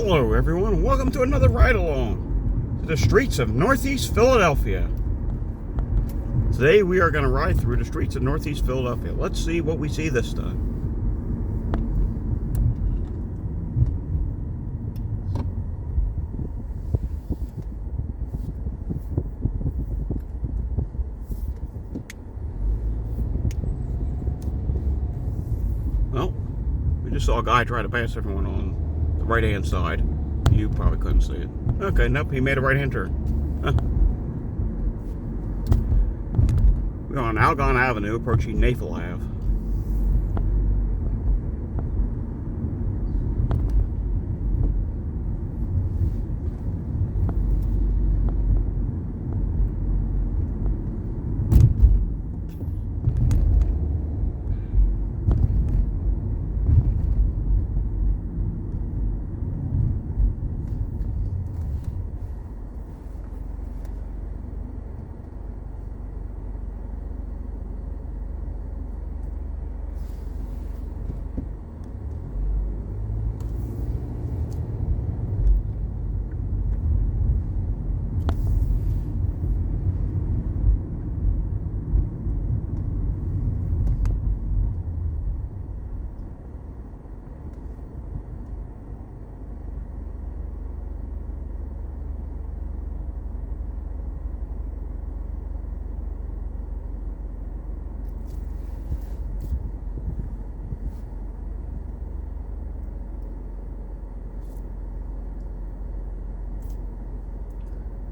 Hello everyone, and welcome to another ride-along to the streets of Northeast Philadelphia. Today we are going to ride through the streets of Northeast Philadelphia. Let's see what we see this time. Well, we just saw a guy try to pass everyone on the right-hand side. You probably couldn't see it. Okay, nope, he made a right-hand turn. Huh. We're on Algon Avenue, approaching Naphel Ave.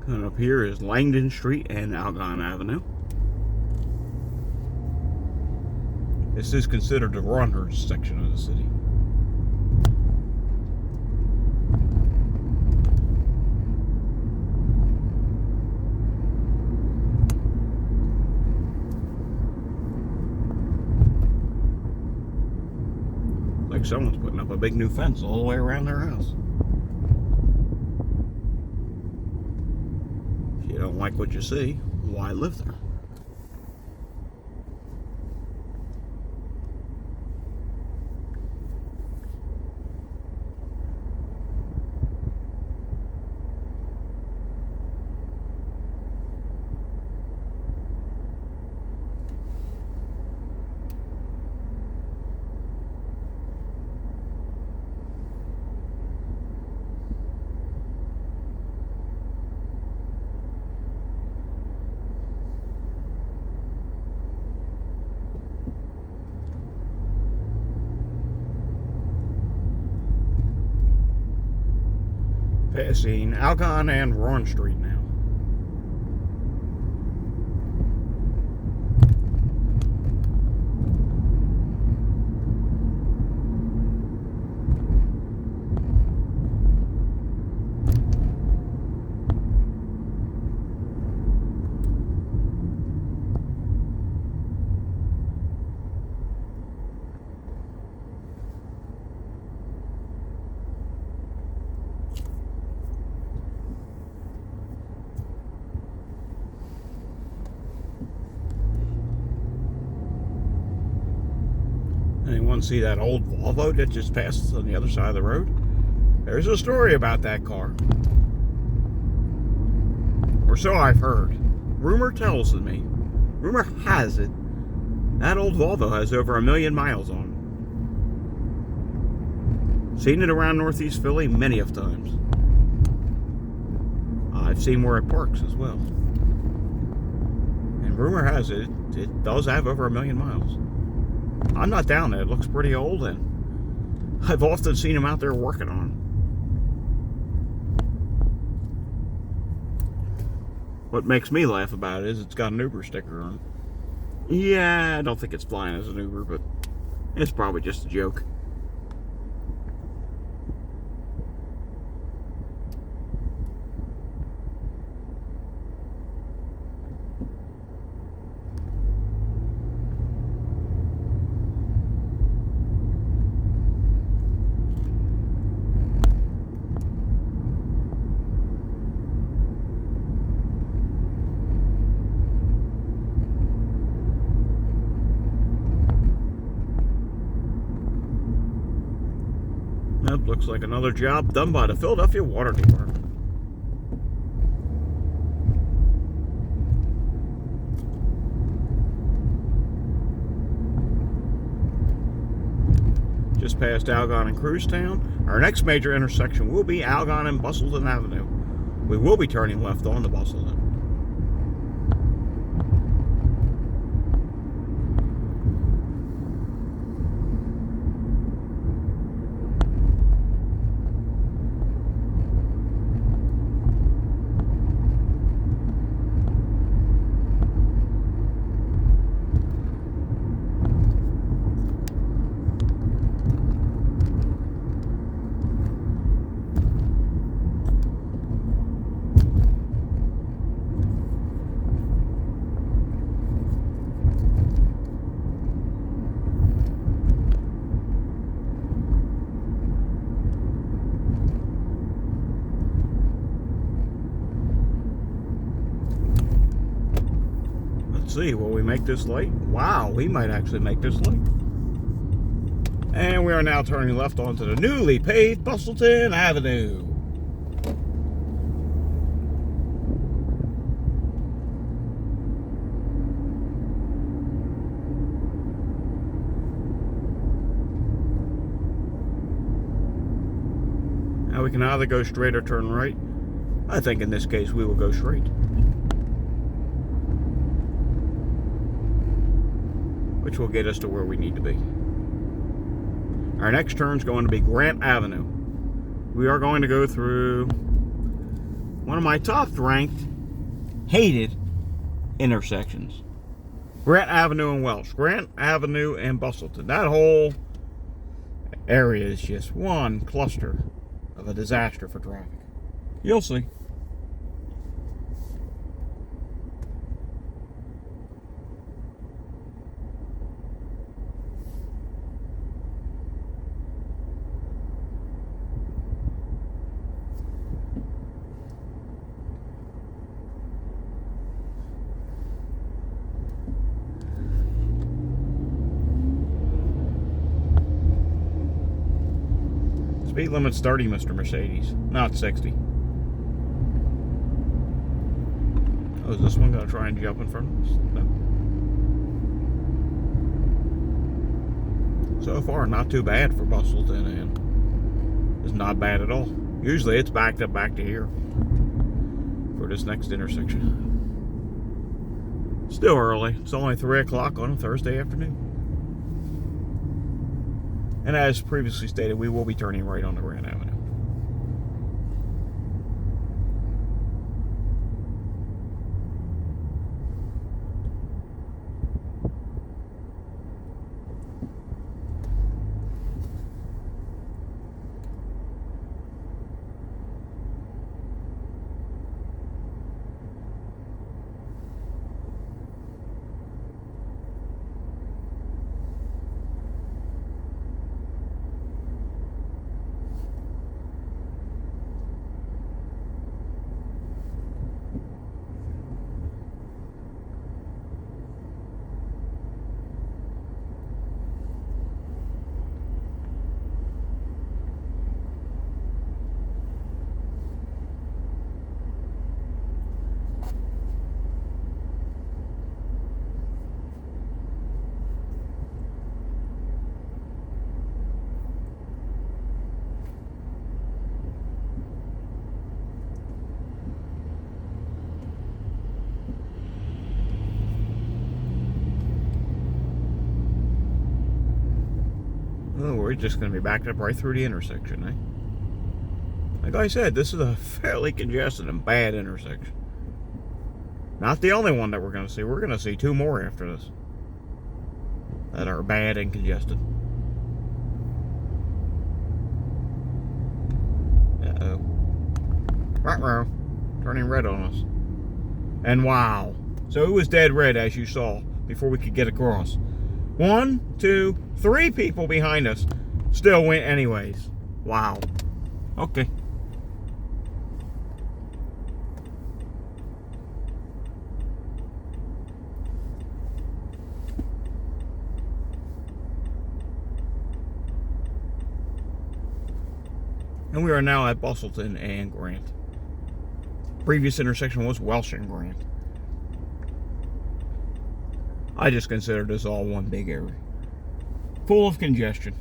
And up here is Langdon Street and Algon Avenue. This is considered the runners section of the city. Like someone's putting up a big new fence all the way around their house. If you don't like what you see, why live there? Passing Algon and Ron Street now. Anyone see that old Volvo that just passed on the other side of the road? There's a story about that car. Or so I've heard. Rumor tells me. Rumor has it. That old Volvo has over 1 million miles on it. Seen it around Northeast Philly many of times. I've seen where it parks as well. And rumor has it, it does have over 1 million miles. I'm not down there. It looks pretty old, and I've often seen him out there working on it. What makes me laugh about it is it's got an Uber sticker on it. Yeah, I don't think it's flying as an Uber, but it's probably just a joke. That looks like another job done by the Philadelphia Water Department. Just past Algon and Cruztown. Our next major intersection will be Algon and Bustleton Avenue. We will be turning left on the Bustleton. See, will we make this light? Wow, we might actually make this light. And we are now turning left onto the newly paved Bustleton Avenue. Now we can either go straight or turn right. I think in this case we will go straight, which will get us to where we need to be. Our next turn is going to be Grant Avenue. We are going to go through one of my top ranked, hated intersections. Grant Avenue and Welsh. Grant Avenue and Bustleton. That whole area is just one cluster of a disaster for traffic. You'll see. Speed limit's 30, Mr. Mercedes, not 60. Oh, is this one going to try and jump in front of us? No. So far, not too bad for Bustleton, and it's not bad at all. Usually it's backed up back to here for this next intersection. Still early. It's only 3 o'clock on a Thursday afternoon. And as previously stated, we will be turning right on the Grant Avenue. Oh, we're just going to be backed up right through the intersection, eh? Like I said, this is a fairly congested and bad intersection. Not the only one that we're going to see. We're going to see 2 more after this that are bad and congested. Uh-oh. Ruh-roh. Turning red on us. And wow. So it was dead red, as you saw, before we could get across. 1, 2, 3 people behind us still went anyways. Wow. Okay. And we are now at Bustleton and Grant. Previous intersection was Welsh and Grant. I just consider this all one big area, full of congestion.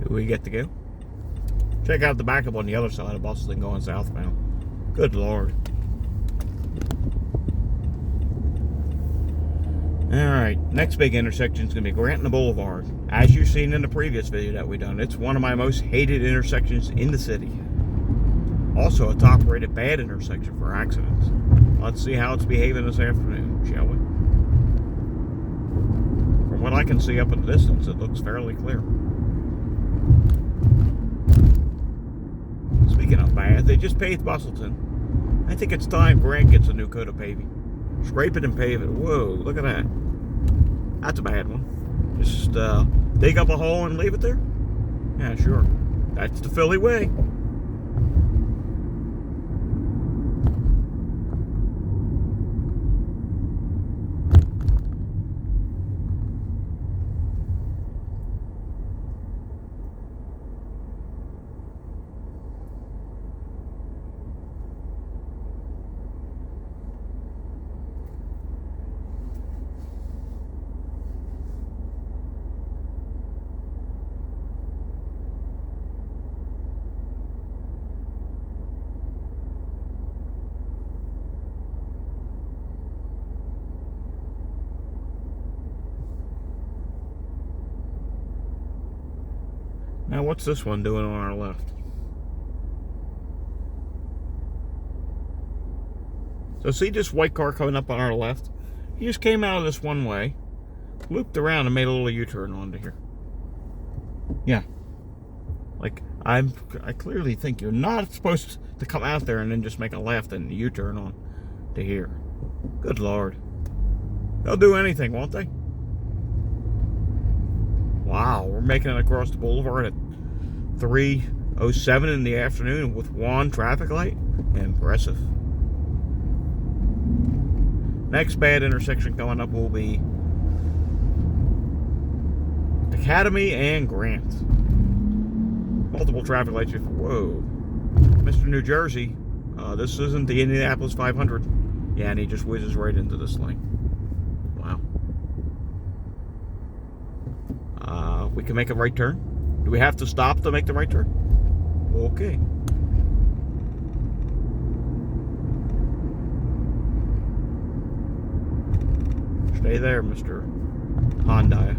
We get to go. Check out the backup on the other side of Bustleton going southbound. Good Lord. Alright, next big intersection is going to be Grant and Boulevard. As you've seen in the previous video that we done, it's one of my most hated intersections in the city. Also a top rated bad intersection for accidents. Let's see how it's behaving this afternoon, shall we? From what I can see up in the distance, it looks fairly clear. Speaking of bad, they just paved Bustleton. I think it's time Grant gets a new coat of paving. Scrape it and pave it. Whoa, look at that. That's a bad one. Just dig up a hole and leave it there? Yeah, sure. That's the Philly way. Now what's this one doing on our left? So see this white car coming up on our left? He just came out of this one way, looped around and made a little U-turn onto here. Yeah. Like, I clearly think you're not supposed to come out there and then just make a left and U-turn on to here. Good Lord. They'll do anything, won't they? Wow, we're making it across the boulevard at 3:07 in the afternoon with one traffic light. Impressive. Next bad intersection coming up will be Academy and Grant. Multiple traffic lights before. Whoa. Mr. New Jersey, this isn't the Indianapolis 500. Yeah, and he just whizzes right into this lane. Wow. We can make a right turn. Do we have to stop to make the right turn? Okay. Stay there, Mr. Honda.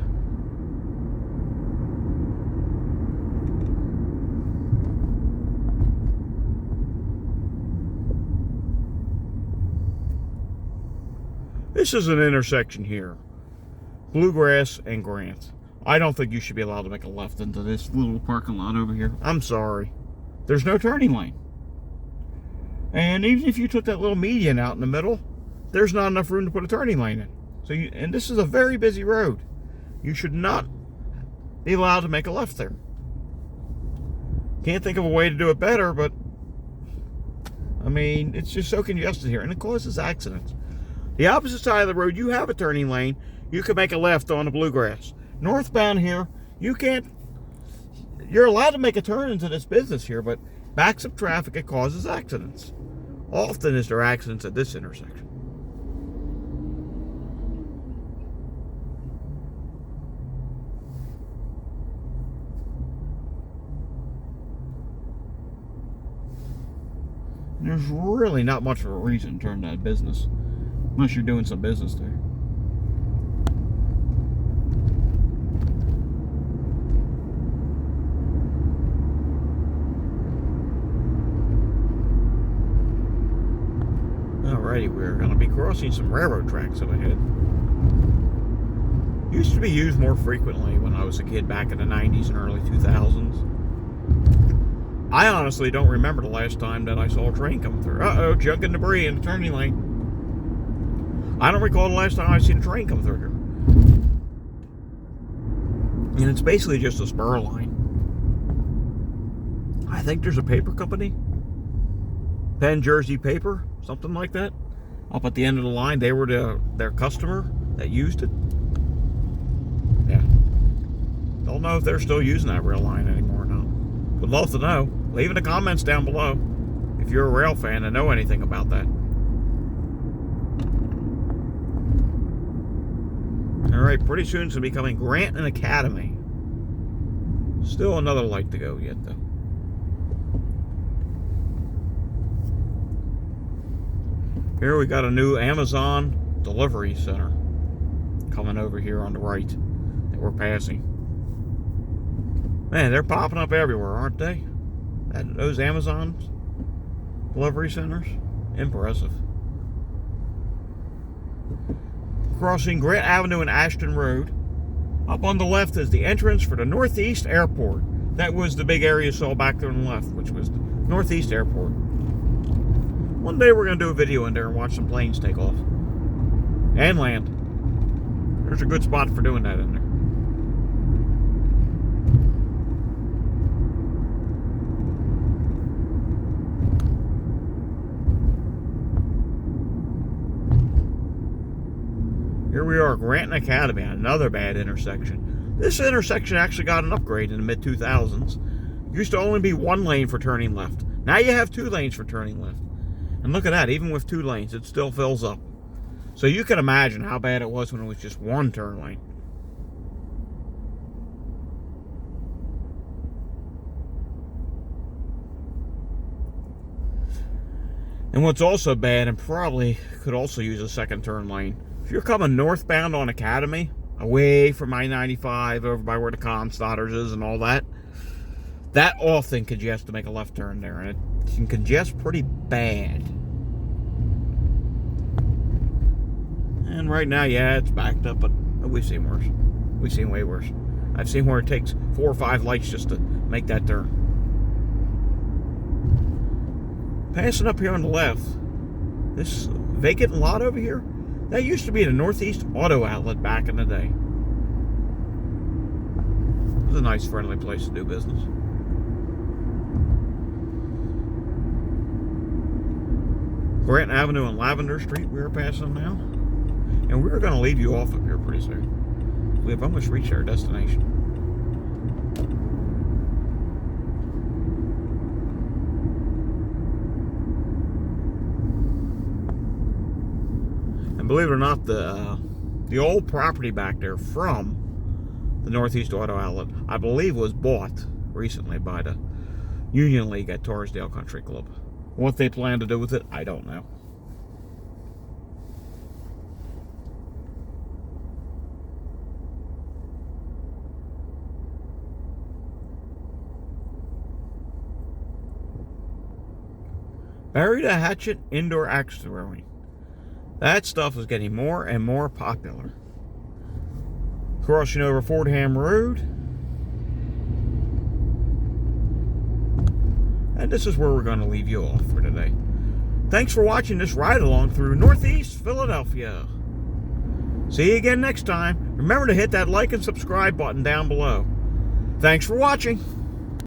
This is an intersection here. Bluegrass and Grant. I don't think you should be allowed to make a left into this little parking lot over here. I'm sorry. There's no turning lane. And even if you took that little median out in the middle, there's not enough room to put a turning lane in. So and this is a very busy road. You should not be allowed to make a left there. Can't think of a way to do it better, but I mean, it's just so congested here and it causes accidents. The opposite side of the road, you have a turning lane. You can make a left on the Bluegrass. Northbound here, you can't. You're allowed to make a turn into this business here, but backs up traffic, it causes accidents. Often is there accidents at this intersection. And there's really not much of a reason to turn that business, unless you're doing some business there. Alrighty, we're going to be crossing some railroad tracks up ahead. Used to be used more frequently when I was a kid back in the 90s and early 2000s. I honestly don't remember the last time that I saw a train come through. Uh-oh, junk and debris in the turning lane. I don't recall the last time I've seen a train come through here. And it's basically just a spur line. I think there's a paper company. Penn Jersey Paper, something like that. Up at the end of the line, they were their customer that used it. Yeah. Don't know if they're still using that rail line anymore or not. Would love to know. Leave in the comments down below if you're a rail fan and know anything about that. Alright, pretty soon it's going to be coming Grant and Academy. Still another light to go yet, though. Here we got a new Amazon delivery center coming over here on the right that we're passing. Man, they're popping up everywhere, aren't they? Those Amazon delivery centers. Impressive. Crossing Grant Avenue and Ashton Road. Up on the left is the entrance for the Northeast Airport. That was the big area you saw back there on the left, which was the Northeast Airport. One day we're going to do a video in there and watch some planes take off. And land. There's a good spot for doing that in there. Here we are, Grant and Academy, another bad intersection. This intersection actually got an upgrade in the mid-2000s. Used to only be one lane for turning left. Now you have 2 lanes for turning left. And look at that, even with 2 lanes, it still fills up. So you can imagine how bad it was when it was just one turn lane. And what's also bad, and probably could also use a second turn lane, if you're coming northbound on Academy, away from I-95, over by where the Constotters is and all that, that often congests to make a left turn there, and it can congest pretty bad. And right now, yeah, it's backed up, but we've seen worse. We've seen way worse. I've seen where it takes 4 or 5 lights just to make that turn. Passing up here on the left, this vacant lot over here, that used to be the Northeast Auto Outlet back in the day. It was a nice, friendly place to do business. Grant Avenue and Lavender Street we are passing now. And we're going to leave you off up here pretty soon. We have almost reached our destination. And believe it or not, the old property back there from the Northeast Auto Outlet, I believe, was bought recently by the Union League at Torresdale Country Club. What they plan to do with it, I don't know. Bury the Hatchet Indoor Axe Throwing. That stuff is getting more and more popular. Crossing over Fordham Road. And this is where we're going to leave you off for today. Thanks for watching this ride along through Northeast Philadelphia. See you again next time. Remember to hit that like and subscribe button down below. Thanks for watching.